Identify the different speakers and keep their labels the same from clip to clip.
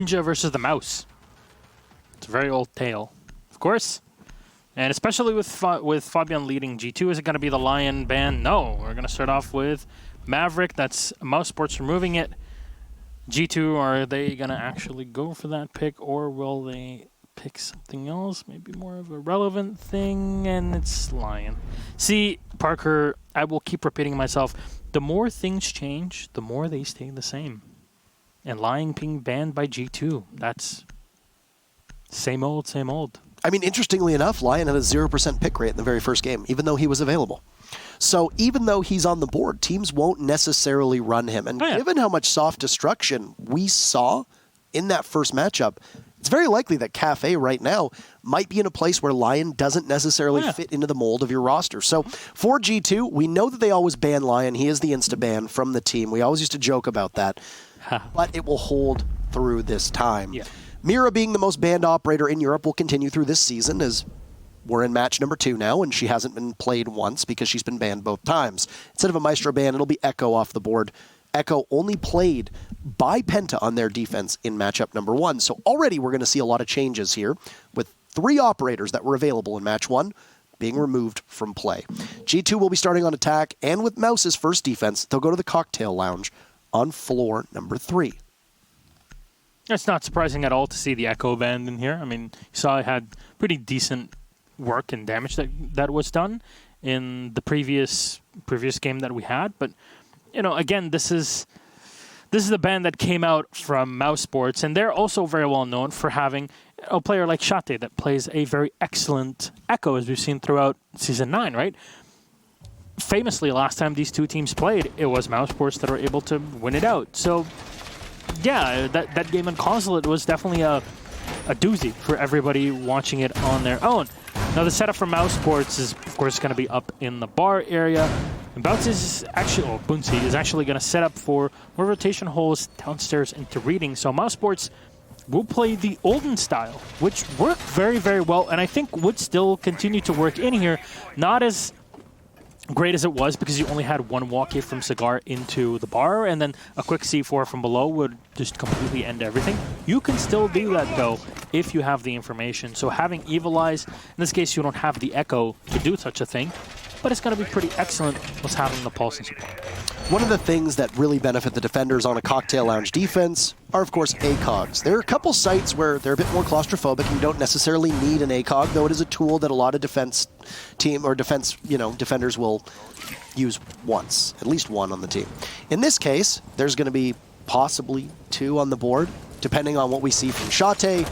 Speaker 1: Ninja versus the Mouse. It's a very old tale, of course. And especially with Fabian leading G2, is it going to be the Lion ban? No, we're going to start off with Maverick. That's Mousesports removing it. G2, are they going to actually go for that pick, or will they pick something else? Maybe more of a relevant thing, and it's Lion. See, Parker, I will keep repeating myself. The more things change, the more they stay the same. And Lion being banned by G2, that's same old, same old.
Speaker 2: I mean, interestingly enough, Lion had a 0% pick rate in the very first game, even though he was available. So even though he's on the board, teams won't necessarily run him. And given how much soft destruction we saw in that first matchup, it's very likely that Cafe right now might be in a place where Lion doesn't necessarily fit into the mold of your roster. So for G2, we know that they always ban Lion. He is the insta-ban from the team. We always used to joke about that. But it will hold through this time. Yeah. Mira, being the most banned operator in Europe, will continue through this season, as we're in match number 2 now, and she hasn't been played once because she's been banned both times. Instead of a Maestro ban, it'll be Echo off the board. Echo only played by Penta on their defense in matchup number 1. So already we're going to see a lot of changes here, with 3 operators that were available in match 1 being removed from play. G2 will be starting on attack, and with Mouse's first defense, they'll go to the cocktail lounge on floor number 3.
Speaker 1: It's not surprising at all to see the Echo band in here. I mean, you saw it had pretty decent work and damage that was done in the previous game that we had. But, you know, again, this is the band that came out from Mousesports, and they're also very well known for having a player like Shate that plays a very excellent Echo, as we've seen throughout Season 9, right? Famously, last time these two teams played, it was Mousesports that were able to win it out. So, yeah, that game on console, it was definitely a doozy for everybody watching it on their own. Now, the setup for Mousesports is, of course, going to be up in the bar area. And Bunsi is actually going to set up for more rotation holes downstairs into reading. So Mousesports will play the olden style, which worked very, very well, and I think would still continue to work in here. Not as great as it was, because you only had one walkie from Cigar into the bar, and then a quick C4 from below would just completely end everything. You can still do that, though, if you have the information. So having Evil Eyes, in this case you don't have the Echo to do such a thing, but it's going to be pretty excellent with having the Pulse and support.
Speaker 2: One of the things that really benefit the defenders on a cocktail lounge defense are, of course, ACOGs. There are a couple sites where they're a bit more claustrophobic and you don't necessarily need an ACOG, though it is a tool that a lot of defenders will use once, at least one on the team. In this case, there's going to be possibly 2 on the board, depending on what we see from Shate.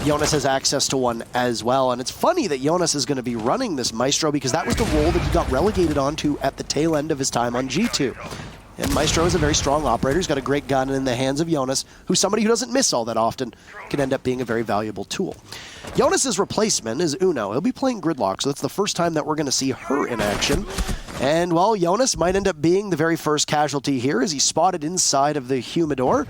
Speaker 2: Jonas has access to one as well, and it's funny that Jonas is going to be running this Maestro, because that was the role that he got relegated onto at the tail end of his time on G2. And Maestro is a very strong operator. He's got a great gun, and in the hands of Jonas, who's somebody who doesn't miss all that often, can end up being a very valuable tool. Jonas's replacement is Uno. He'll be playing Gridlock, so that's the first time that we're going to see her in action. And, well, Jonas might end up being the very first casualty here, as he's spotted inside of the Humidor.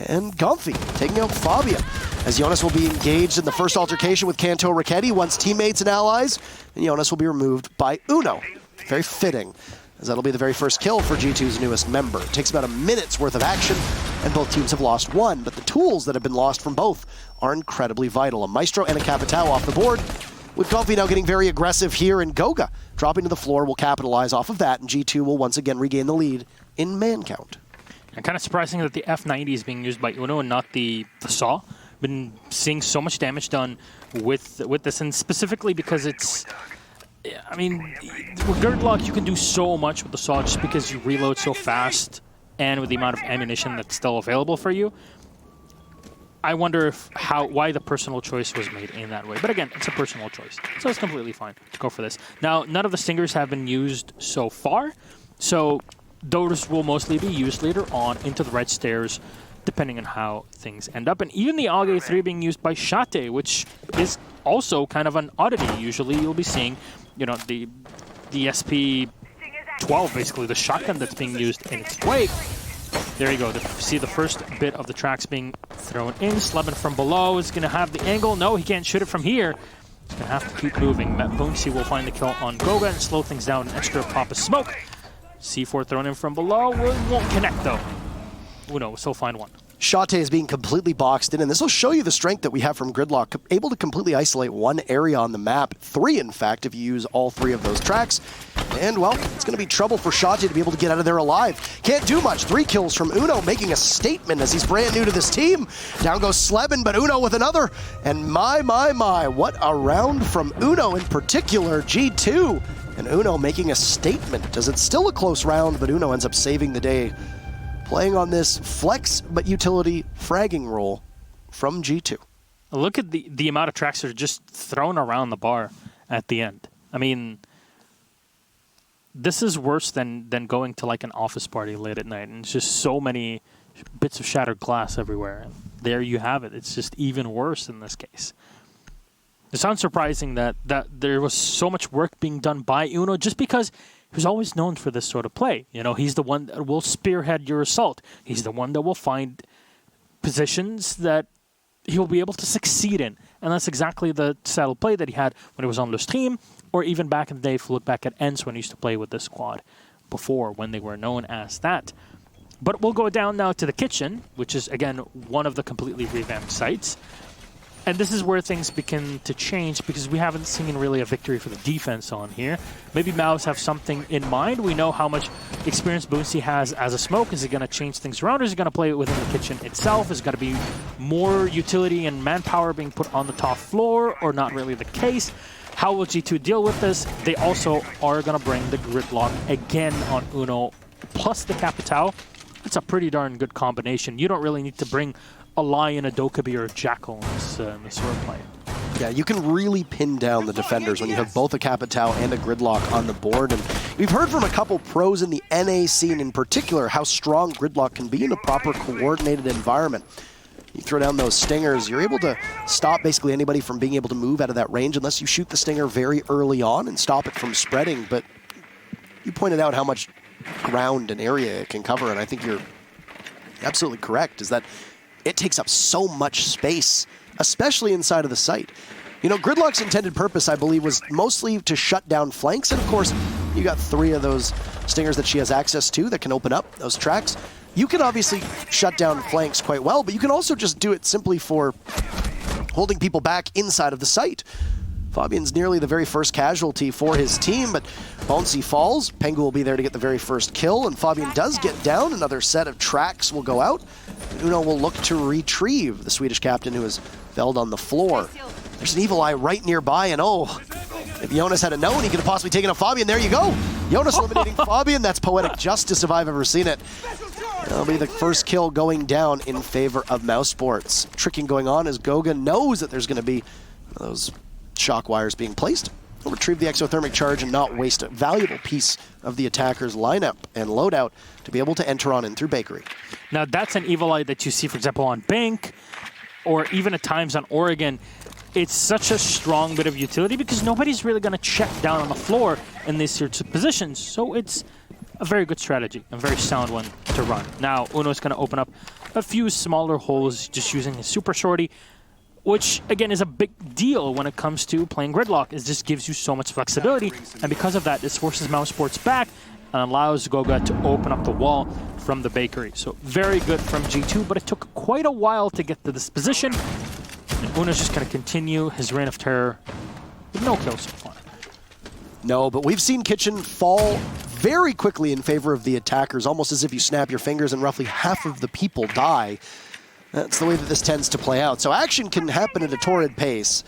Speaker 2: And Comfy taking out Fabian, as Jonas will be engaged in the first altercation with Kanto Raketti once teammates and allies, and Jonas will be removed by Uno. Very fitting, as that'll be the very first kill for G2's newest member. It takes about a minute's worth of action, and both teams have lost one, but the tools that have been lost from both are incredibly vital. A Maestro and a Capitao off the board, with Comfy now getting very aggressive here, and Goga dropping to the floor will capitalize off of that, and G2 will once again regain the lead in man count.
Speaker 1: And kind of surprising that the F90 is being used by Uno and not the Saw. Been seeing so much damage done with this, and specifically because it's, I mean, with Gridlock you can do so much with the Saw just because you reload so fast, and with the amount of ammunition that's still available for you. I wonder why the personal choice was made in that way. But again, it's a personal choice, so it's completely fine to go for this. Now, none of the Stingers have been used so far, so those will mostly be used later on into the red stairs, depending on how things end up. And even the AUG 3 being used by Shate, which is also kind of an oddity. Usually you'll be seeing, you know, the SP-12, basically, the shotgun that's being used in its wake. There you go. See the first bit of the tracks being thrown in. Slevin from below is going to have the angle. No, he can't shoot it from here. He's going to have to keep moving. Bunsi will find the kill on Goga and slow things down. An extra pop of smoke. C4 thrown in from below. Won't connect, though. Uno will still find one.
Speaker 2: Shate is being completely boxed in, and this will show you the strength that we have from Gridlock, able to completely isolate one area on the map, 3 in fact, if you use all 3 of those tracks. And, well, it's going to be trouble for Shate to be able to get out of there alive. Can't do much. 3 kills from Uno, making a statement as he's brand new to this team. Down goes Sleben, but Uno with another. And my, what a round from Uno in particular, G2. And Uno making a statement, as it's still a close round, but Uno ends up saving the day, playing on this flex but utility fragging role from G2.
Speaker 1: Look at the amount of tracks that are just thrown around the bar at the end. I mean, this is worse than going to like an office party late at night, and it's just so many bits of shattered glass everywhere. And there you have it. It's just even worse in this case. It's unsurprising that there was so much work being done by Uno, just because he was always known for this sort of play. You know, he's the one that will spearhead your assault. He's the one that will find positions that he'll be able to succeed in. And that's exactly the style of play that he had when he was on the stream, or even back in the day, if you look back at ENCE when he used to play with this squad before, when they were known as that. But we'll go down now to the kitchen, which is, again, one of the completely revamped sites. And this is where things begin to change, because we haven't seen really a victory for the defense on here. Maybe Mouz have something in mind. We know how much experience Boonsy has as a smoke. Is he going to change things around, or is he going to play it within the kitchen itself? Is it going to be more utility and manpower being put on the top floor, or not really the case? How will G2 deal with this? They also are going to bring the Gridlock again on Uno, plus the Capitao. It's a pretty darn good combination. You don't really need to bring a Lion, a Dokkaebi, or a Jackal in this sort of play.
Speaker 2: Yeah, you can really pin down the defenders when you have both a Capitao and a Gridlock on the board. And we've heard from a couple pros in the NA scene in particular how strong Gridlock can be in a proper coordinated environment. You throw down those stingers, you're able to stop basically anybody from being able to move out of that range unless you shoot the stinger very early on and stop it from spreading. But you pointed out how much ground and area it can cover, and I think you're absolutely correct, is that it takes up so much space, especially inside of the site. You know, Gridlock's intended purpose, I believe, was mostly to shut down flanks, and of course, you got 3 of those stingers that she has access to that can open up those tracks. You can obviously shut down flanks quite well, but you can also just do it simply for holding people back inside of the site. Fabian's nearly the very first casualty for his team, but Bonesy falls. Pengu will be there to get the very first kill, and Fabian does get down. Another set of tracks will go out. Uno will look to retrieve the Swedish captain who is felled on the floor. There's an Evil Eye right nearby, and oh, if Jonas had known, he could have possibly taken a Fabian. There you go. Jonas eliminating Fabian. That's poetic justice if I've ever seen it. That'll be the first kill going down in favor of Mousesports. Tricking going on as Goga knows that there's going to be those shock wires being placed. He'll retrieve the exothermic charge and not waste a valuable piece of the attacker's lineup and loadout to be able to enter on in through Bakery.
Speaker 1: Now that's an Evil Eye that you see, for example, on Bank, or even at times on Oregon. It's such a strong bit of utility because nobody's really going to check down on the floor in these sorts of positions. So it's a very good strategy, a very sound one to run. Now Uno's going to open up a few smaller holes just using his super shorty, which again is a big deal when it comes to playing Gridlock. It just gives you so much flexibility, and because of that, this forces Mousesports back and allows Goga to open up the wall from the Bakery. So very good from G2, but it took quite a while to get to this position. And Uno's just going to continue his reign of terror with no kills so far.
Speaker 2: No, but we've seen Kitchen fall very quickly in favor of the attackers, almost as if you snap your fingers and roughly half of the people die. That's the way that this tends to play out. So action can happen at a torrid pace.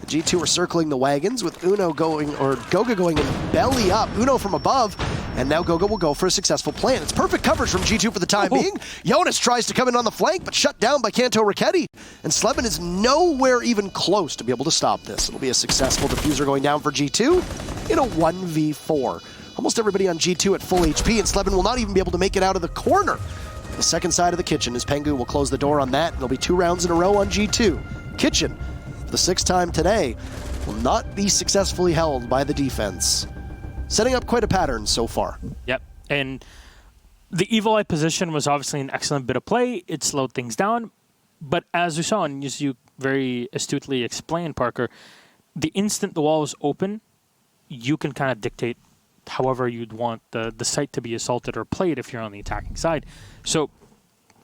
Speaker 2: The G2 are circling the wagons with Uno going, or Goga going in belly up. Uno from above, and now Goga will go for a successful plant. It's perfect coverage from G2 for the time being. Jonas tries to come in on the flank, but shut down by Kanto Raketti. And Sleben is nowhere even close to be able to stop this. It'll be a successful diffuser going down for G2 in a 1v4. Almost everybody on G2 at full HP, and Sleben will not even be able to make it out of the corner. The second side of the kitchen as Pengu will close the door on that. There'll be 2 rounds in a row on G2. Kitchen, for the 6th time today, will not be successfully held by the defense. Setting up quite a pattern so far.
Speaker 1: Yep, and the Evil Eye position was obviously an excellent bit of play. It slowed things down, but as we saw, and as you very astutely explained, Parker, the instant the wall is open, you can kind of dictate however you'd want the site to be assaulted or played if you're on the attacking side. So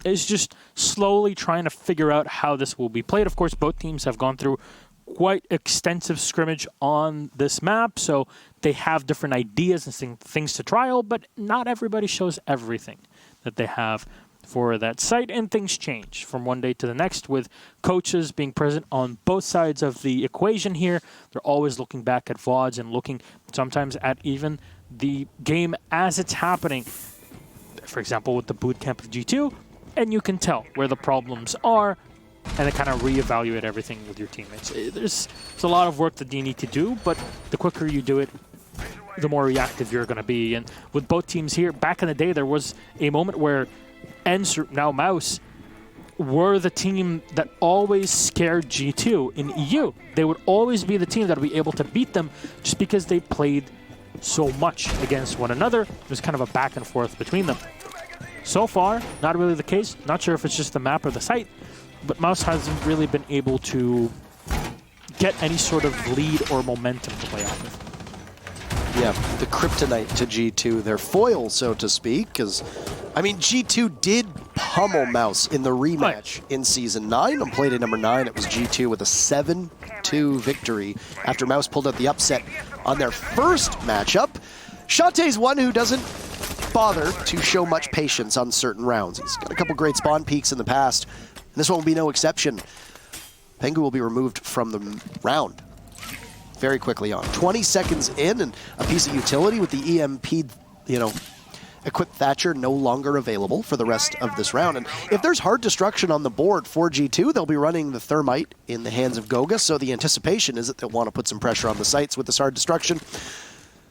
Speaker 1: is just slowly trying to figure out how this will be played. Of course, both teams have gone through quite extensive scrimmage on this map, so they have different ideas and things to trial, but not everybody shows everything that they have for that site, and things change from one day to the next with coaches being present on both sides of the equation here. They're always looking back at VODs and looking sometimes at even the game as it's happening. For example, with the boot camp of G2, and you can tell where the problems are, and then kind of reevaluate everything with your teammates. There's a lot of work that you need to do, but the quicker you do it, the more reactive you're going to be. And with both teams here, back in the day, there was a moment where ENCE, now Mouz, were the team that always scared G2 in EU. They would always be the team that would be able to beat them just because they played so much against one another. There's kind of a back and forth between them. So far, not really the case. Not sure if it's just the map or the site, but Mouz hasn't really been able to get any sort of lead or momentum to play off of.
Speaker 2: Yeah, the kryptonite to G2, their foil, so to speak, because, I mean, G2 did pummel Mouz in the rematch in Season 9. On play day number 9, it was G2 with a 7-2 victory after Mouz pulled out the upset on their first matchup. Shate's one who doesn't bother to show much patience on certain rounds. He's got a couple great spawn peaks in the past, and this one will be no exception. Pengu will be removed from the round very quickly on. 20 seconds in, and a piece of utility with the EMP, equipped Thatcher no longer available for the rest of this round. And if there's hard destruction on the board for G2, they'll be running the Thermite in the hands of Goga, so the anticipation is that they'll want to put some pressure on the sites with this hard destruction.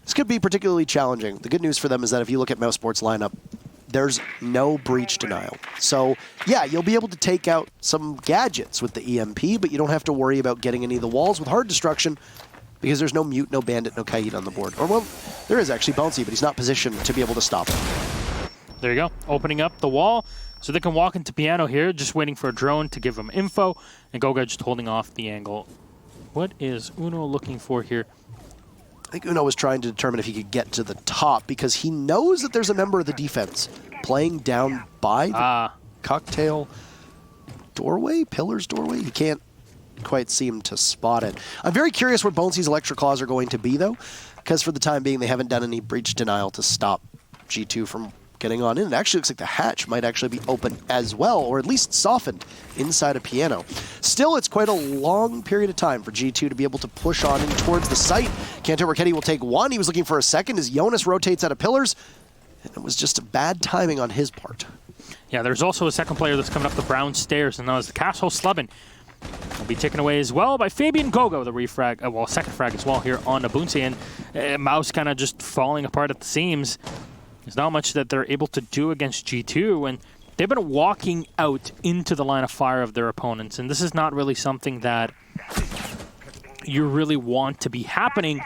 Speaker 2: This could be particularly challenging. The good news for them is that if you look at Mousesports' lineup, there's no breach denial. So, yeah, you'll be able to take out some gadgets with the EMP, but you don't have to worry about getting any of the walls with hard destruction because there's no Mute, no Bandit, no Kaid on the board. Or, well, there is actually Bouncy, but he's not positioned to be able to stop it.
Speaker 1: There you go. Opening up the wall so they can walk into Piano here, just waiting for a drone to give them info, and Goga just holding off the angle. What is Uno looking for here?
Speaker 2: I think Uno was trying to determine if he could get to the top because he knows that there's a member of the defense playing down by the cocktail doorway, pillar's doorway. He can't quite seem to spot it. I'm very curious what Bonesy's Electric Claws are going to be, though, because for the time being, they haven't done any breach denial to stop G2 from getting on in. It actually looks like the hatch might actually be open as well, or at least softened inside a Piano. Still, it's quite a long period of time for G2 to be able to push on in towards the site. Kanto Ricchetti will take one. He was looking for a second as Jonas rotates out of pillars. And it was just a bad timing on his part.
Speaker 1: Yeah, there's also a second player that's coming up the brown stairs, and that was the Castle Slubben. Will be taken away as well by Fabian Gogo, the refrag, second frag as well here on Nabunsi, and Mouz kind of just falling apart at the seams. There's not much that they're able to do against G2, and they've been walking out into the line of fire of their opponents, and this is not really something that you really want to be happening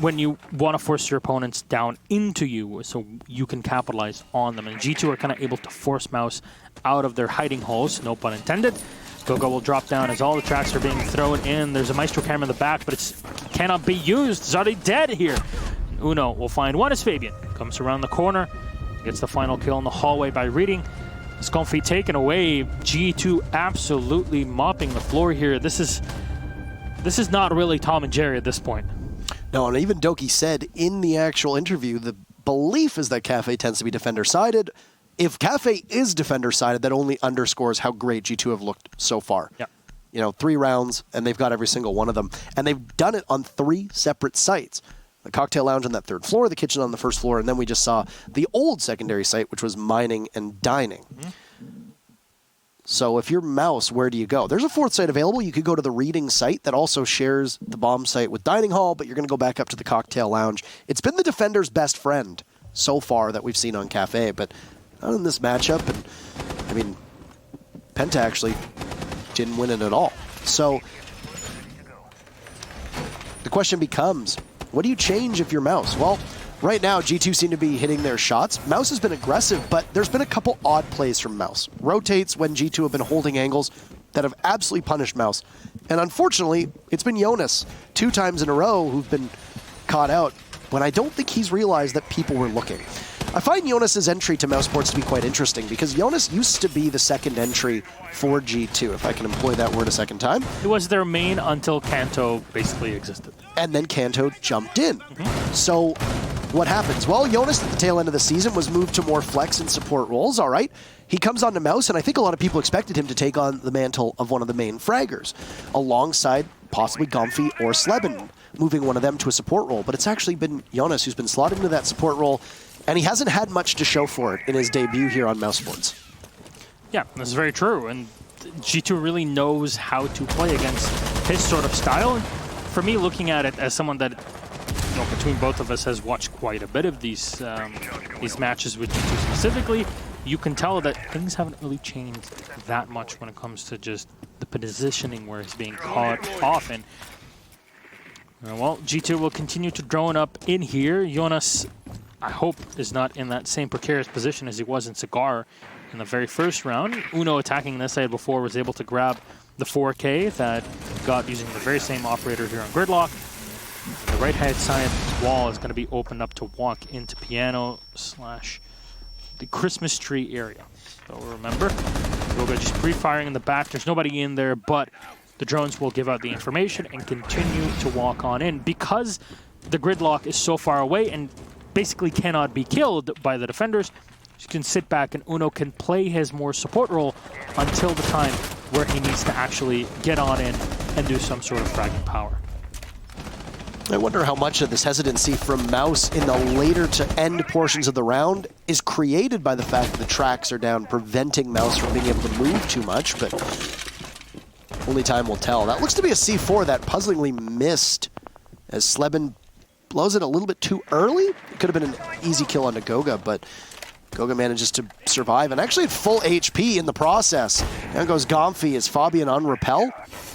Speaker 1: when you want to force your opponents down into you so you can capitalize on them. And G2 are kind of able to force Mouz out of their hiding holes, no pun intended. Gogo will drop down as all the tracks are being thrown in. There's a Maestro camera in the back, but it cannot be used. It's already dead here. And Uno will find one as Fabian comes around the corner, gets the final kill in the hallway by reading. Scomfy taken away. G2 absolutely mopping the floor here. This is not really Tom and Jerry at this point.
Speaker 2: No, and even Doki said in the actual interview, the belief is that Cafe tends to be defender-sided. If Cafe is defender-sided, that only underscores how great G2 have looked so far.
Speaker 1: Yeah.
Speaker 2: 3 rounds, and they've got every single one of them. And they've done it on 3 separate sites. The cocktail lounge on that 3rd floor, the kitchen on the 1st floor, and then we just saw the old secondary site, which was mining and dining. Mm-hmm. So if you're Mouz, where do you go? There's a 4th site available. You could go to the reading site that also shares the bomb site with dining hall, but you're going to go back up to the cocktail lounge. It's been the defender's best friend so far that we've seen on Cafe, but not in this matchup. And I mean, Penta actually didn't win it at all. So the question becomes, what do you change if you're Mouz? Well, right now, G2 seem to be hitting their shots. Mouz has been aggressive, but there's been a couple odd plays from Mouz. Rotates when G2 have been holding angles that have absolutely punished Mouz. And unfortunately, it's been Jonas 2 times in a row who've been caught out when I don't think he's realized that people were looking. I find Jonas's entry to Mousesports to be quite interesting because Jonas used to be the second entry for G2, if I can employ that word a second time.
Speaker 1: It was their main until Kanto basically existed.
Speaker 2: And then Kanto jumped in. So what happens? Well, Jonas at the tail end of the season was moved to more flex and support roles, all right. He comes on to Mouz, and I think a lot of people expected him to take on the mantle of one of the main fraggers, alongside possibly Gomfy or Sleben, moving one of them to a support role. But it's actually been Jonas who's been slotted into that support role, and he hasn't had much to show for it in his debut here on Mousesports.
Speaker 1: Yeah, that's very true. And G2 really knows how to play against his sort of style. And for me, looking at it as someone that, you know, between both of us has watched quite a bit of these matches with G2 specifically, you can tell that things haven't really changed that much when it comes to just the positioning where he's being caught off in. Well, G2 will continue to drone up in here. Jonas, I hope, is not in that same precarious position as he was in Cigar in the very first round. Uno attacking this side before was able to grab the 4K that got using the very same operator here on Gridlock. The right-hand side wall is going to be opened up to walk into piano / the Christmas tree area. So remember, Goga just pre-firing in the back. There's nobody in there, but the drones will give out the information and continue to walk on in. Because the Gridlock is so far away and basically cannot be killed by the defenders, you can sit back and Uno can play his more support role until the time where he needs to actually get on in and do some sort of fragging power.
Speaker 2: I wonder how much of this hesitancy from Mouz in the later to end portions of the round is created by the fact that the tracks are down, preventing Mouz from being able to move too much, but only time will tell. That looks to be a C4 that puzzlingly missed as Sleben blows it a little bit too early. It could have been an easy kill onto Goga, but Goga manages to survive and actually had full HP in the process. Down goes Gomfy as Fabian on Repel,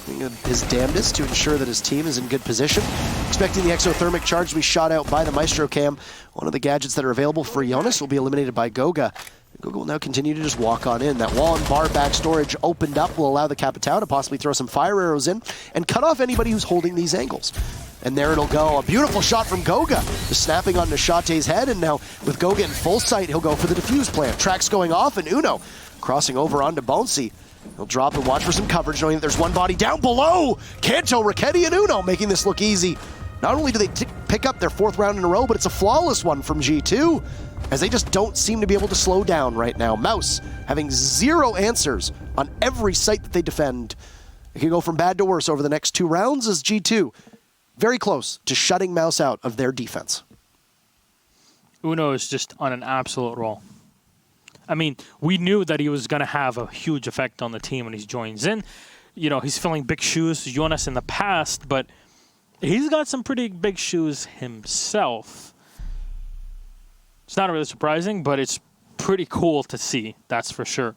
Speaker 2: doing his damnedest to ensure that his team is in good position. Expecting the exothermic charge to be shot out by the Maestro Cam. One of the gadgets that are available for Jonas will be eliminated by Goga. Goga will now continue to just walk on in. That wall and bar back storage opened up will allow the Capitao to possibly throw some fire arrows in and cut off anybody who's holding these angles. And there it'll go. A beautiful shot from Goga. Just snapping on Nishate's head, and now with Goga in full sight, he'll go for the defuse plant. Tracks going off, and Uno crossing over onto Bonesy. He'll drop and watch for some coverage, knowing that there's one body down below. Kanto, Raketti, and Uno making this look easy. Not only do they pick up their 4th round in a row, but it's a flawless one from G2, as they just don't seem to be able to slow down right now. Mouz having 0 answers on every site that they defend. It can go from bad to worse over the next 2 rounds as G2 very close to shutting Mouz out of their defense.
Speaker 1: Uno is just on an absolute roll. I mean, we knew that he was going to have a huge effect on the team when he joins in. You know, he's filling big shoes, Jonas in the past, but he's got some pretty big shoes himself. It's not really surprising, but it's pretty cool to see, that's for sure.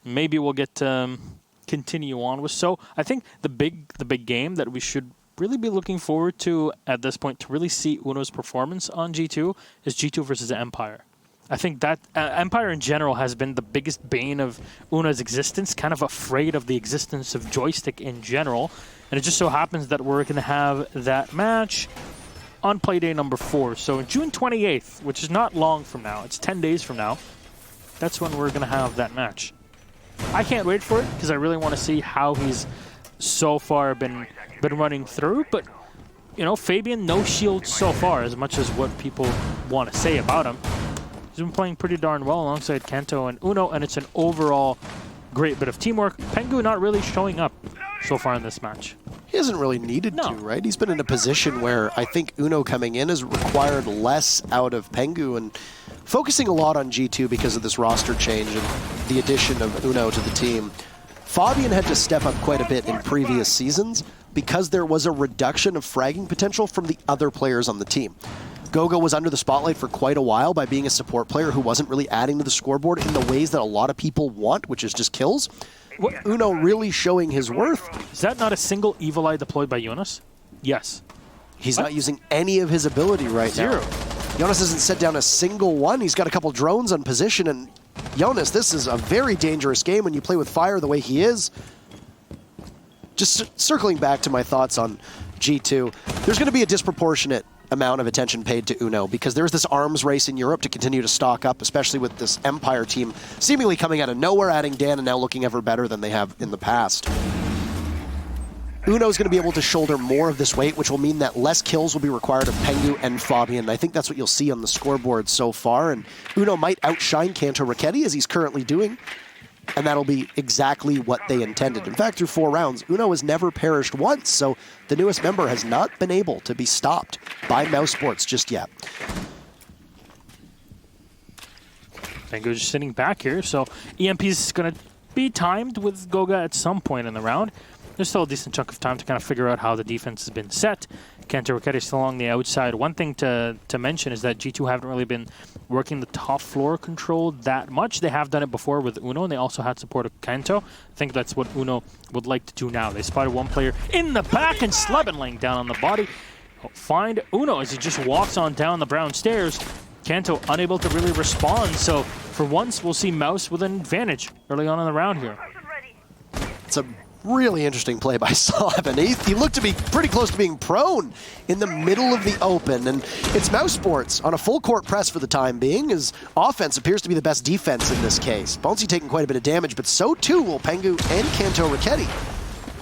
Speaker 1: Maybe we'll get to continue on with. So I think the big game that we should really be looking forward to at this point to really see Uno's performance on G2 is G2 versus Empire. I think that Empire in general has been the biggest bane of Uno's existence, kind of afraid of the existence of Joystick in general. And it just so happens that we're going to have that match on Playday number 4. So June 28th, which is not long from now, it's 10 days from now, that's when we're going to have that match. I can't wait for it because I really want to see how he's so far been running through, but you know, Fabian, no shield so far, as much as what people want to say about him. He's been playing pretty darn well alongside Kanto and Uno, and it's an overall great bit of teamwork. Pengu not really showing up so far in this match.
Speaker 2: He hasn't really needed to, right? He's been in a position where I think Uno coming in has required less out of Pengu and focusing a lot on G2 because of this roster change and the addition of Uno to the team. Fabian had to step up quite a bit in previous seasons because there was a reduction of fragging potential from the other players on the team. Goga was under the spotlight for quite a while by being a support player who wasn't really adding to the scoreboard in the ways that a lot of people want, which is just kills. Uno really showing his worth.
Speaker 1: Is that not a single Evil Eye deployed by Jonas? Yes.
Speaker 2: He's not using any of his ability right now. Jonas hasn't set down a single one. He's got a couple drones on position, and Jonas, this is a very dangerous game when you play with fire the way he is. Just circling back to my thoughts on G2, there's going to be a disproportionate amount of attention paid to Uno because there's this arms race in Europe to continue to stock up, especially with this Empire team seemingly coming out of nowhere, adding Dan, and now looking ever better than they have in the past. Uno's going to be able to shoulder more of this weight, which will mean that less kills will be required of Pengu and Fabian. I think that's what you'll see on the scoreboard so far, and Uno might outshine Kanto Raketti as he's currently doing, and that'll be exactly what they intended. In fact, through 4 rounds, Uno has never perished once, so the newest member has not been able to be stopped by Mousesports just yet.
Speaker 1: Pengu just sitting back here, so EMP is going to be timed with Goga at some point in the round. There's still a decent chunk of time to kind of figure out how the defense has been set. Kanto Raketti is still along the outside. One thing to mention is that G2 haven't really been working the top floor control that much. They have done it before with Uno, and they also had support of Kanto. I think that's what Uno would like to do now. They spotted one player in the back, and Sleben laying down on the body. Find Uno as he just walks on down the brown stairs. Kanto unable to really respond, so for once we'll see Mouz with an advantage early on in the round here.
Speaker 2: It's a really interesting play by Sleben. He looked to be pretty close to being prone in the middle of the open, and it's Mousesports on a full court press for the time being. His offense appears to be the best defense in this case. Bonesy taking quite a bit of damage, but so too will Pengu and Kanto Raketti.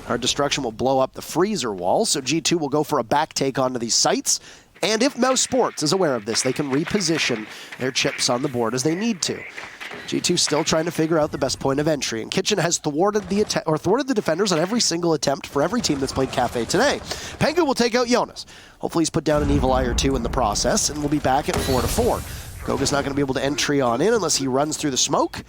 Speaker 2: Our destruction will blow up the freezer wall, so G2 will go for a back take onto these sites. And if Mousesports is aware of this, they can reposition their chips on the board as they need to. G2 still trying to figure out the best point of entry, and Kitchen has thwarted the defenders on every single attempt for every team that's played Cafe today. Pengu will take out Jonas. Hopefully he's put down an Evil Eye or 2 in the process, and we'll be back at 4-4. Goga's not going to be able to entry on in unless he runs through the smoke.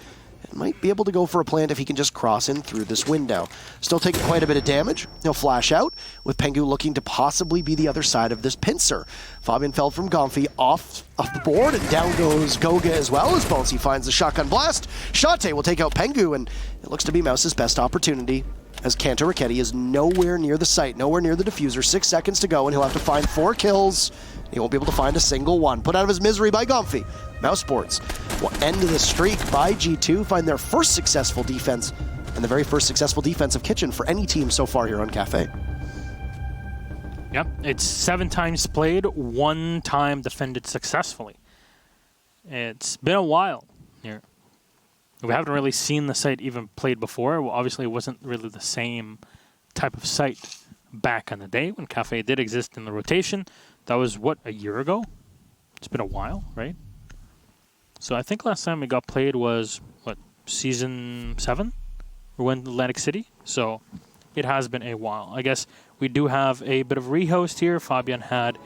Speaker 2: Might be able to go for a plant if he can just cross in through this window. Still taking quite a bit of damage. He'll flash out, with Pengu looking to possibly be the other side of this pincer. Fabian fell from Gomfi off the board, and down goes Goga as well as Bonesy finds the shotgun blast. Shate will take out Pengu, and it looks to be Mouse's best opportunity, as Kanto Raketti is nowhere near the site, nowhere near the diffuser. 6 seconds to go, and he'll have to find 4 kills. He won't be able to find a single one. Put out of his misery by Gomfi. Mousesports will end the streak by G2, find their first successful defense, and the very first successful defense of Kitchen for any team so far here on Cafe.
Speaker 1: Yep, it's 7 times played, 1 time defended successfully. It's been a while here. We haven't really seen the site even played before. Well, obviously, it wasn't really the same type of site back in the day when Cafe did exist in the rotation. That was, what, a year ago? It's been a while, right? So I think last time it got played was, what, Season 7? We went to Atlantic City. So it has been a while. I guess we do have a bit of rehost here. Fabian had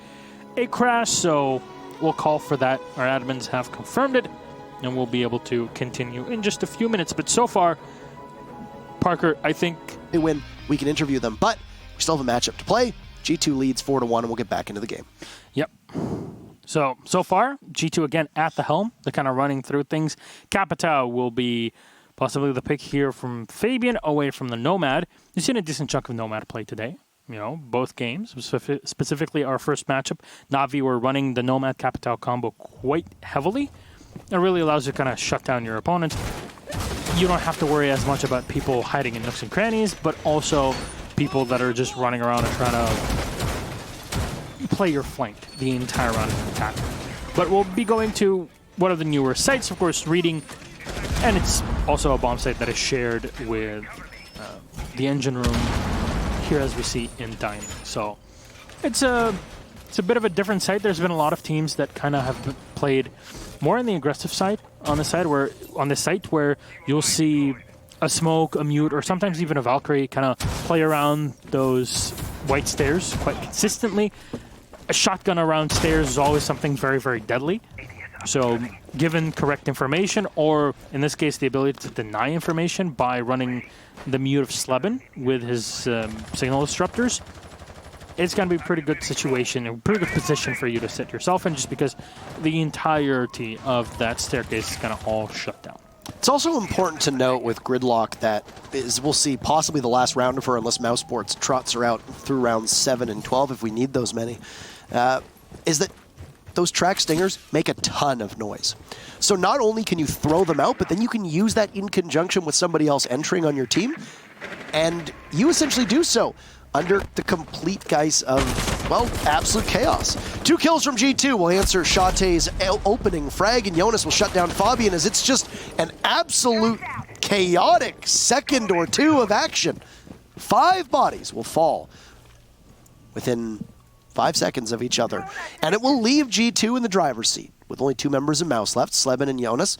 Speaker 1: a crash, so we'll call for that. Our admins have confirmed it, and we'll be able to continue in just a few minutes. But so far, Parker, I think
Speaker 2: they win. We can interview them, but we still have a matchup to play. G2 leads 4-1, and we'll get back into the game.
Speaker 1: Yep. So far, G2 again at the helm. They're kind of running through things. Capitao will be possibly the pick here from Fabian away from the Nomad. You've seen a decent chunk of Nomad play today. You know, both games, specifically our first matchup. Na'Vi were running the Nomad Capitao combo quite heavily. It really allows you to kind of shut down your opponent. You don't have to worry as much about people hiding in nooks and crannies, but also people that are just running around and trying to play your flank the entire round of attack. But we'll be going to one of the newer sites, of course, Reading, and it's also a bomb site that is shared with the engine room here, as we see in Diamond. So it's a bit of a different site. There's been a lot of teams that kind of have played more on the aggressive side on the site where you'll see a smoke, a mute, or sometimes even a Valkyrie kind of play around those white stairs quite consistently. A shotgun around stairs is always something very, very deadly. So given correct information, or in this case, the ability to deny information by running the mute of Sleben with his signal disruptors, it's going to be a pretty good situation, a pretty good position for you to set yourself in, just because the entirety of that staircase is going to all shut down.
Speaker 2: It's also important to note with Gridlock that we'll see possibly the last round of her, unless Mousesports trots her out through rounds 7 and 12 if we need those many, is that those track stingers make a ton of noise. So not only can you throw them out, but then you can use that in conjunction with somebody else entering on your team And you essentially do so under the complete guise of, well, absolute chaos. 2 kills from G2 will answer Shate's opening frag, and Jonas will shut down Fabian as it's just an absolute chaotic second or two of action. 5 bodies will fall within 5 seconds of each other, and it will leave G2 in the driver's seat with only 2 members of Mouz left, Sleben and Jonas,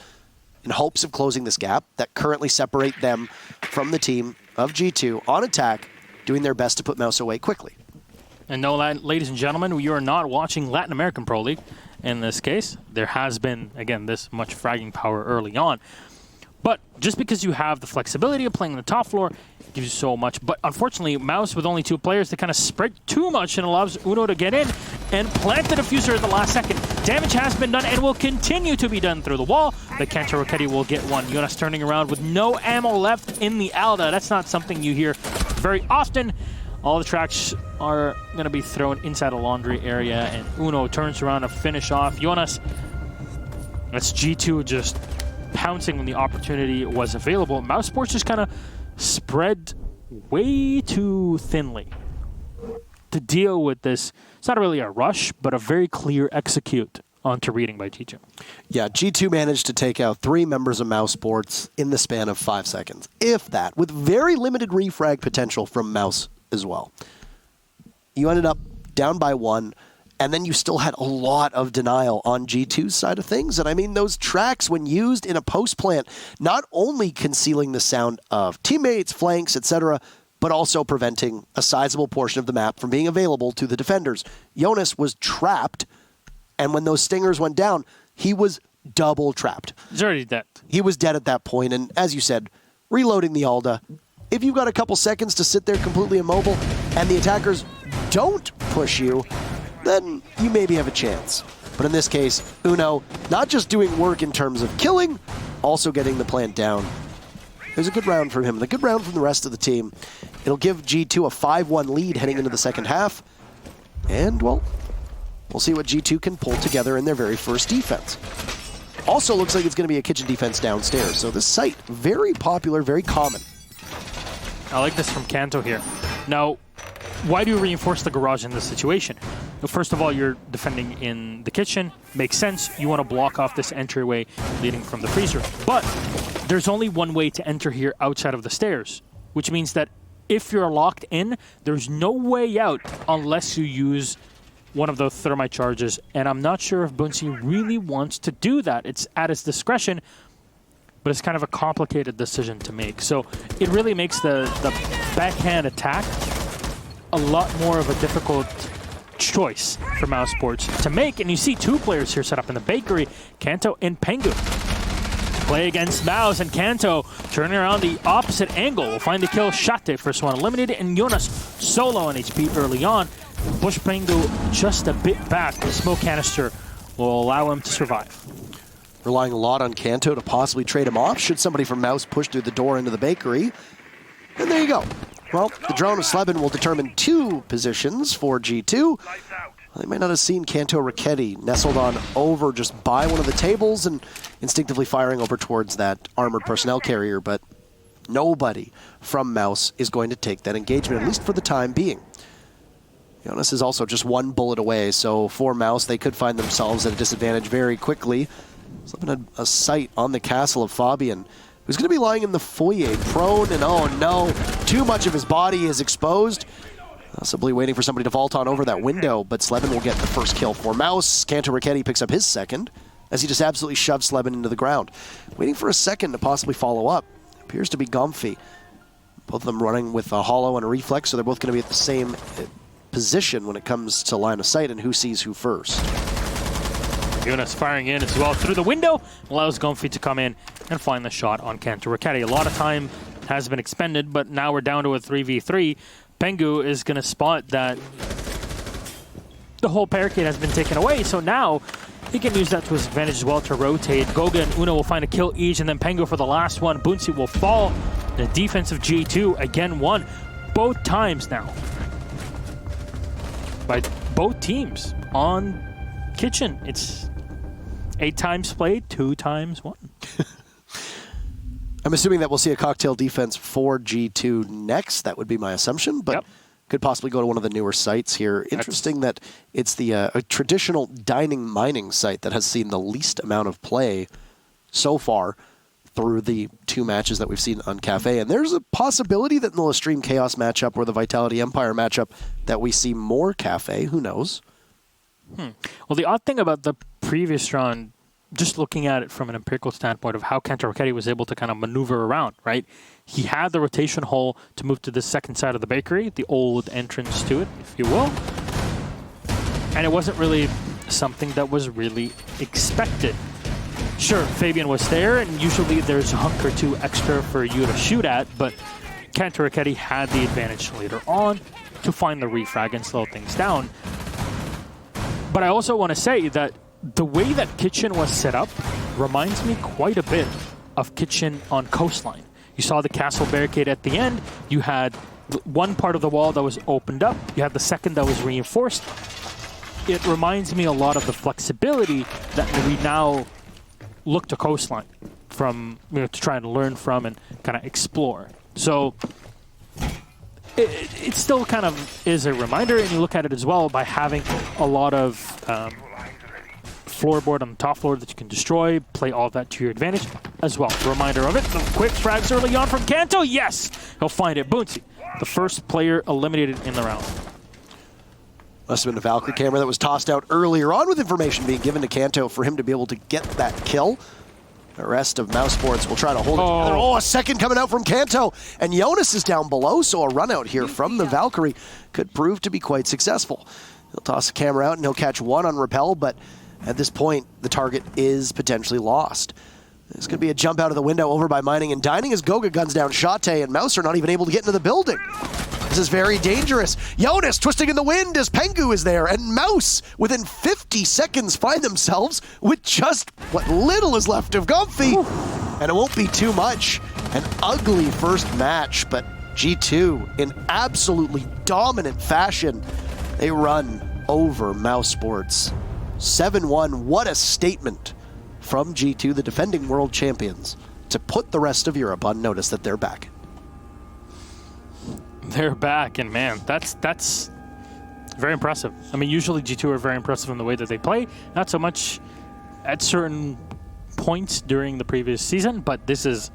Speaker 2: in hopes of closing this gap that currently separate them from the team of G2 on attack, doing their best to put Mouz away quickly.
Speaker 1: And no, ladies and gentlemen, you are not watching Latin American Pro League in this case. There has been, again, this much fragging power early on. But just because you have the flexibility of playing on the top floor, it gives you so much. But unfortunately, Mouz with only 2 players, they kind of spread too much and allows Uno to get in and plant the diffuser at the last second. Damage has been done and will continue to be done through the wall. The Kanto Rocketti will get one. Jonas turning around with no ammo left in the Alda. That's not something you hear very often. All the tracks are going to be thrown inside a laundry area, and Uno turns around to finish off Jonas. That's G2 just pouncing when the opportunity was available. Mousesports just kind of spread way too thinly to deal with this. It's not really a rush, but a very clear execute onto reading by G2.
Speaker 2: Yeah, G2 managed to take out 3 members of Mousesports in the span of 5 seconds, if that, with very limited refrag potential from Mouz as well. You ended up down by 1, and then you still had a lot of denial on G2's side of things. And I mean, those tracks, when used in a post plant, not only concealing the sound of teammates, flanks, etc., but also preventing a sizable portion of the map from being available to the defenders. Jonas was trapped, and when those stingers went down, he was double trapped.
Speaker 1: He's already dead.
Speaker 2: He was dead at that point, and as you said, reloading the Alda, if you've got a couple seconds to sit there completely immobile, and the attackers don't push you, then you maybe have a chance. But in this case, Uno, not just doing work in terms of killing, also getting the plant down. It was a good round from him, and a good round from the rest of the team. It'll give G2 a 5-1 lead heading into the second half. And, well, we'll see what G2 can pull together in their very first defense. Also looks like it's going to be a kitchen defense downstairs. So this site, very popular, very common.
Speaker 1: I like this from Kanto here. Now, why do you reinforce the garage in this situation? Well, first of all, you're defending in the kitchen. Makes sense. You want to block off this entryway leading from the freezer. But there's only one way to enter here outside of the stairs, which means that if you're locked in, there's no way out unless you use one of those thermite charges. And I'm not sure if Bunsi really wants to do that. It's at his discretion, but it's kind of a complicated decision to make. So it really makes the backhand attack a lot more of a difficult choice for Mousesports to make. And you see 2 players here set up in the bakery, Kanto and Pengu. Play against Mouz, and Kanto turning around the opposite angle will find the kill. Shate, first one eliminated, and Jonas solo on HP early on. Push Pengu just a bit back. The smoke canister will allow him to survive.
Speaker 2: Relying a lot on Kanto to possibly trade him off should somebody from Mouz push through the door into the bakery. And there you go. Well, the drone of Sleben will determine 2 positions for G2. They might not have seen Kanto Rocketti nestled on over just by one of the tables and instinctively firing over towards that armored personnel carrier, but nobody from Mouz is going to take that engagement, at least for the time being. Jonas is also just 1 bullet away, so for Mouz, they could find themselves at a disadvantage very quickly. Sleben had a sight on the castle of Fabian, who's going to be lying in the foyer, prone, and oh no, too much of his body is exposed. Possibly waiting for somebody to vault on over that window, but Sleben will get the first kill for Mouz. Kanto Rocketti picks up his second, as he just absolutely shoves Sleben into the ground. Waiting for a second to possibly follow up. Appears to be Gomfi. Both of them running with a hollow and a reflex, so they're both going to be at the same position when it comes to line of sight and who sees who first.
Speaker 1: Jonas firing in as well through the window, allows Gomfi to come in and find the shot on Kanto Rocketti. A lot of time has been expended, but now we're down to a 3v3. Pengu is going to spot that the whole barricade has been taken away, so now he can use that to his advantage as well to rotate. Goga and Uno will find a kill each, and then Pengu for the last one. Bunsi will fall. The defense of G2 again won both times now by both teams on kitchen. It's 8 times played, 2 times won.
Speaker 2: I'm assuming that we'll see a cocktail defense for G2 next. That would be my assumption, but could possibly go to one of the newer sites here. Interesting that it's the a traditional dining mining site that has seen the least amount of play so far through the 2 matches that we've seen on Cafe. And there's a possibility that in the Lestream Chaos matchup or the Vitality Empire matchup that we see more Cafe. Who knows?
Speaker 1: Well, the odd thing about the previous round, just looking at it from an empirical standpoint of how Kenta Rocchetti was able to kind of maneuver around, right? He had the rotation hole to move to the second side of the bakery, the old entrance to it, if you will. And it wasn't really something that was really expected. Sure, Fabian was there, and usually there's a hunk or 2 extra for you to shoot at, but Kenta Rocchetti had the advantage later on to find the refrag and slow things down. But I also want to say that the way that Kitchen was set up reminds me quite a bit of Kitchen on Coastline. You saw the castle barricade at the end. You had one part of the wall that was opened up. You had the second that was reinforced. It reminds me a lot of the flexibility that we now look to Coastline from, to try and learn from and kind of explore. So it still kind of is a reminder, and you look at it as well by having a lot of floorboard on the top floor that you can destroy, play all of that to your advantage as well. Reminder of it, the quick frags early on from Kanto, yes! He'll find it. Boonsy, the first player eliminated in the round.
Speaker 2: Must have been a Valkyrie camera that was tossed out earlier on with information being given to Kanto for him to be able to get that kill. The rest of Mousesports will try to hold it together. Oh, a second coming out from Kanto, and Jonas is down below, so a run out here from the Valkyrie could prove to be quite successful. He'll toss the camera out and he'll catch one on Repel, but at this point, the target is potentially lost. There's going to be a jump out of the window over by Mining and Dining as Goga guns down Shate, and Mouz are not even able to get into the building. This is very dangerous. Jonas twisting in the wind as Pengu is there, and Mouz, within 50 seconds, find themselves with just what little is left of Comfy. And it won't be too much. An ugly first match, but G2, in absolutely dominant fashion, they run over Mousesports. 7-1, what a statement from G2, the defending world champions, to put the rest of Europe on notice that they're back.
Speaker 1: They're back, and man, that's very impressive. I mean, usually G2 are very impressive in the way that they play, not so much at certain points during the previous season, but this is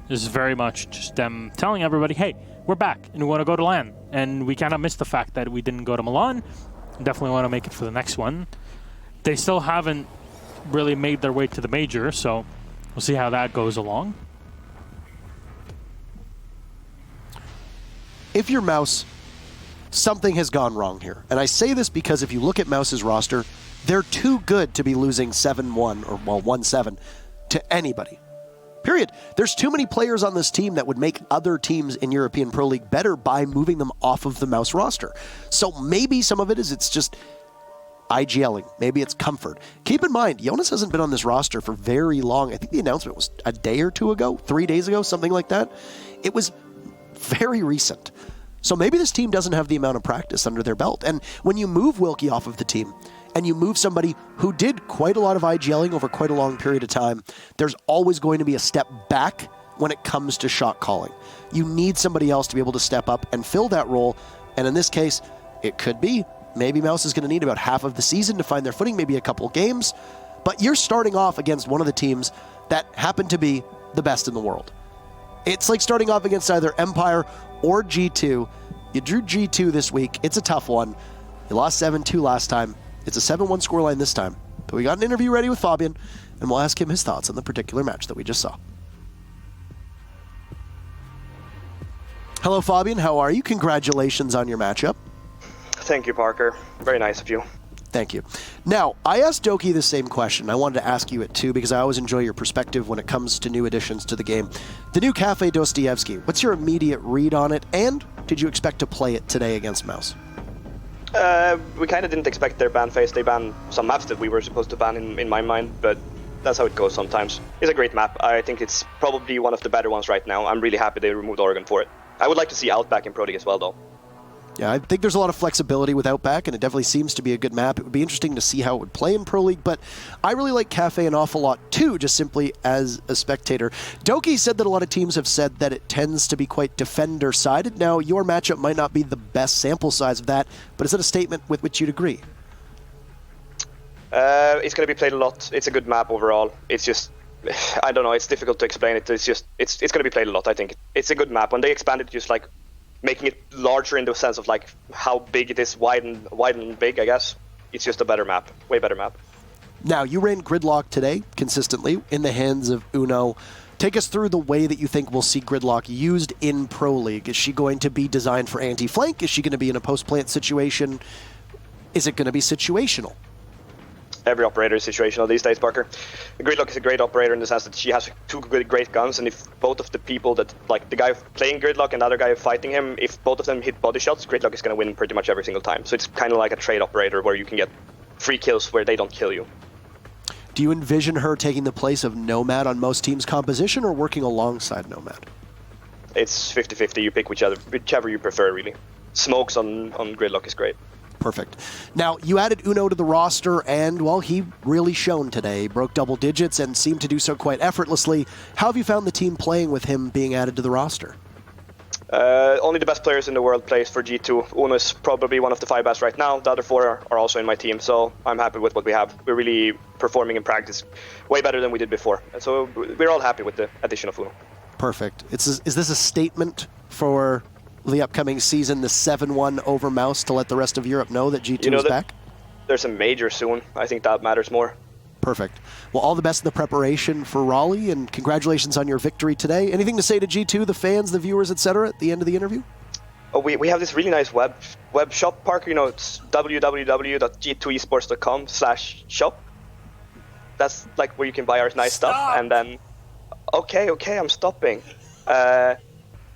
Speaker 1: very much just them telling everybody, hey, we're back, and we want to go to LAN, and we kind of missed the fact that we didn't go to Milan. Definitely want to make it for the next one. They still haven't really made their way to the major, so we'll see how that goes along.
Speaker 2: If you're Mouz, something has gone wrong here. And I say this because if you look at Mouz's roster, they're too good to be losing 7-1 or, well, 1-7 to anybody. Period. There's too many players on this team that would make other teams in European Pro League better by moving them off of the Mouz roster. So maybe some of it is it's just IGLing. Maybe it's comfort. Keep in mind, Jonas hasn't been on this roster for very long. I think the announcement was a day or two ago, 3 days ago, something like that. It was very recent. So maybe this team doesn't have the amount of practice under their belt. And when you move Wilkie off of the team, and you move somebody who did quite a lot of IGLing over quite a long period of time, there's always going to be a step back when it comes to shot calling. You need somebody else to be able to step up and fill that role. And in this case, it could be maybe Mouz is going to need about half of the season to find their footing, maybe a couple games. But you're starting off against one of the teams that happen to be the best in the world. It's like starting off against either Empire or G2. You drew G2 this week. It's a tough one. You lost 7-2 last time. It's a 7-1 scoreline this time. But we got an interview ready with Fabian, and we'll ask him his thoughts on the particular match that we just saw. Hello, Fabian. How are you? Congratulations on your matchup.
Speaker 3: Thank you, Parker. Very nice of you.
Speaker 2: Thank you. Now, I asked Doki the same question. I wanted to ask you it too because I always enjoy your perspective when it comes to new additions to the game. The new Cafe Dostoyevsky, what's your immediate read on it, and did you expect to play it today against Mouz?
Speaker 3: We kind of didn't expect their ban phase. They banned some maps that we were supposed to ban in my mind, but that's how it goes sometimes. It's a great map. I think it's probably one of the better ones right now. I'm really happy they removed Oregon for it. I would like to see Outback in Pro League as well, though.
Speaker 2: Yeah, I think there's a lot of flexibility with Outback, and it definitely seems to be a good map. It would be interesting to see how it would play in Pro League, but I really like Cafe an awful lot too, just simply as a spectator. Doki said that a lot of teams have said that it tends to be quite defender-sided. Now, your matchup might not be the best sample size of that, but is it a statement with which you'd agree?
Speaker 3: It's going to be played a lot. It's a good map overall. It's just, I don't know, it's difficult to explain it. It's going to be played a lot, I think. It's a good map. When they expanded, just like making it larger in the sense of like how big it is, wide and big, I guess. It's just a better map, way better map.
Speaker 2: Now, you ran Gridlock today consistently in the hands of Uno. Take us through the way that you think we'll see Gridlock used in Pro League. Is she going to be designed for anti-flank? Is she going to be in a post-plant situation? Is it going to be situational?
Speaker 3: Every operator is situational these days, Parker. Gridlock is a great operator in the sense that she has two great guns, and if both of the people that, like the guy playing Gridlock and the other guy fighting him, if both of them hit body shots, Gridlock is going to win pretty much every single time. So it's kind of like a trade operator where you can get free kills where they don't kill you.
Speaker 2: Do you envision her taking the place of Nomad on most teams' composition or working alongside Nomad?
Speaker 3: It's 50-50. You pick whichever you prefer, really. Smokes on Gridlock is great.
Speaker 2: Perfect. Now, you added Uno to the roster, and, well, he really shone today. Broke double digits and seemed to do so quite effortlessly. How have you found the team playing with him being added to the roster?
Speaker 3: Only the best players in the world plays for G2. Uno is probably one of the 5 best right now. The other 4 are also in my team, so I'm happy with what we have. We're really performing in practice way better than we did before. And so we're all happy with the addition of Uno.
Speaker 2: Perfect. Is this a statement for the upcoming season, the 7-1 over Mouz, to let the rest of Europe know that G2 is back?
Speaker 3: There's a major soon. I think that matters more.
Speaker 2: Perfect. Well, all the best in the preparation for Raleigh, and congratulations on your victory today. Anything to say to G2, the fans, the viewers, etc., at the end of the interview?
Speaker 3: Oh, we have this really nice web shop, Parker. You know, it's www.g2esports.com/shop. That's like where you can buy our nice stuff, and then... Okay, I'm stopping.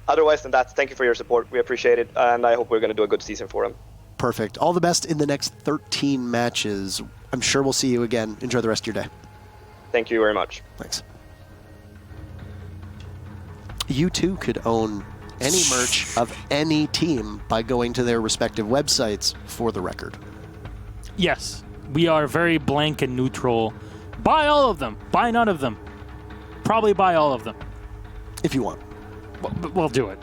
Speaker 3: Otherwise than that, thank you for your support. We appreciate it, and I hope we're going to do a good season for them.
Speaker 2: Perfect. All the best in the next 13 matches. I'm sure we'll see you again. Enjoy the rest of your day.
Speaker 3: Thank you very much.
Speaker 2: Thanks. You too could own any merch of any team by going to their respective websites, for the record.
Speaker 1: Yes, we are very blank and neutral. Buy all of them. Buy none of them. Probably buy all of them.
Speaker 2: If you want.
Speaker 1: We'll do it.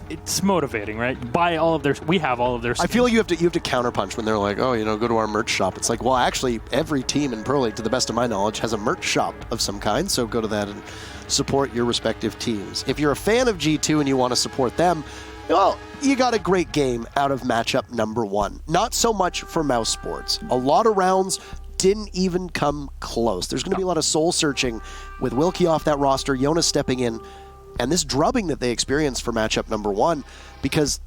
Speaker 1: It's motivating, right? Buy all of their... We have all of their...
Speaker 2: I feel like you have to counterpunch when they're like, oh, go to our merch shop. It's like, well, actually, every team in Pro League, to the best of my knowledge, has a merch shop of some kind, so go to that and support your respective teams. If you're a fan of G2 and you want to support them, well, you got a great game out of matchup number 1. Not so much for Mousesports. A lot of rounds didn't even come close. There's going to be a lot of soul-searching with Wilkie off that roster, Jonas stepping in, and this drubbing that they experienced for matchup number 1, because,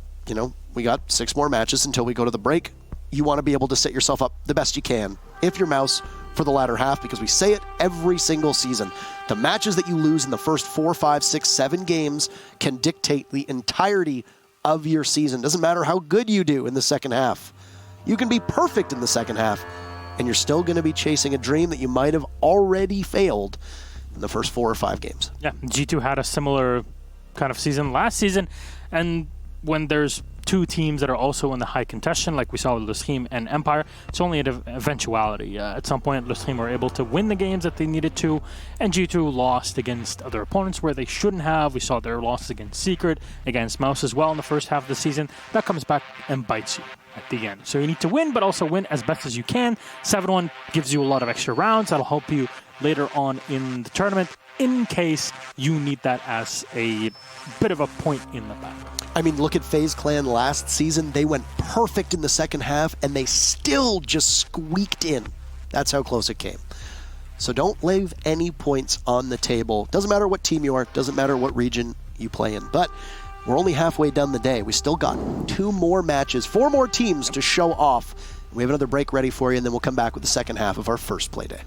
Speaker 2: we got 6 more matches until we go to the break. You want to be able to set yourself up the best you can, if you're Mouz, for the latter half, because we say it every single season. The matches that you lose in the first 4, 5, 6, 7 games can dictate the entirety of your season. Doesn't matter how good you do in the second half. You can be perfect in the second half, and you're still going to be chasing a dream that you might have already failed in the first 4 or 5 games.
Speaker 1: Yeah, G2 had a similar kind of season last season, and when there's 2 teams that are also in the high contention, like we saw with Lustream and Empire, it's only an eventuality. At some point, Lustream were able to win the games that they needed to, and G2 lost against other opponents where they shouldn't have. We saw their losses against Secret, against Mouz as well in the first half of the season. That comes back and bites you at the end. So you need to win, but also win as best as you can. 7-1 gives you a lot of extra rounds. That'll help you later on in the tournament in case you need that as a bit of a point in the back.
Speaker 2: I mean, look at FaZe Clan last season. They went perfect in the second half, and they still just squeaked in. That's how close it came. So don't leave any points on the table. Doesn't matter what team you are. Doesn't matter what region you play in. But we're only halfway done the day. We still got 2 more matches, 4 more teams to show off. We have another break ready for you, and then we'll come back with the second half of our first play day.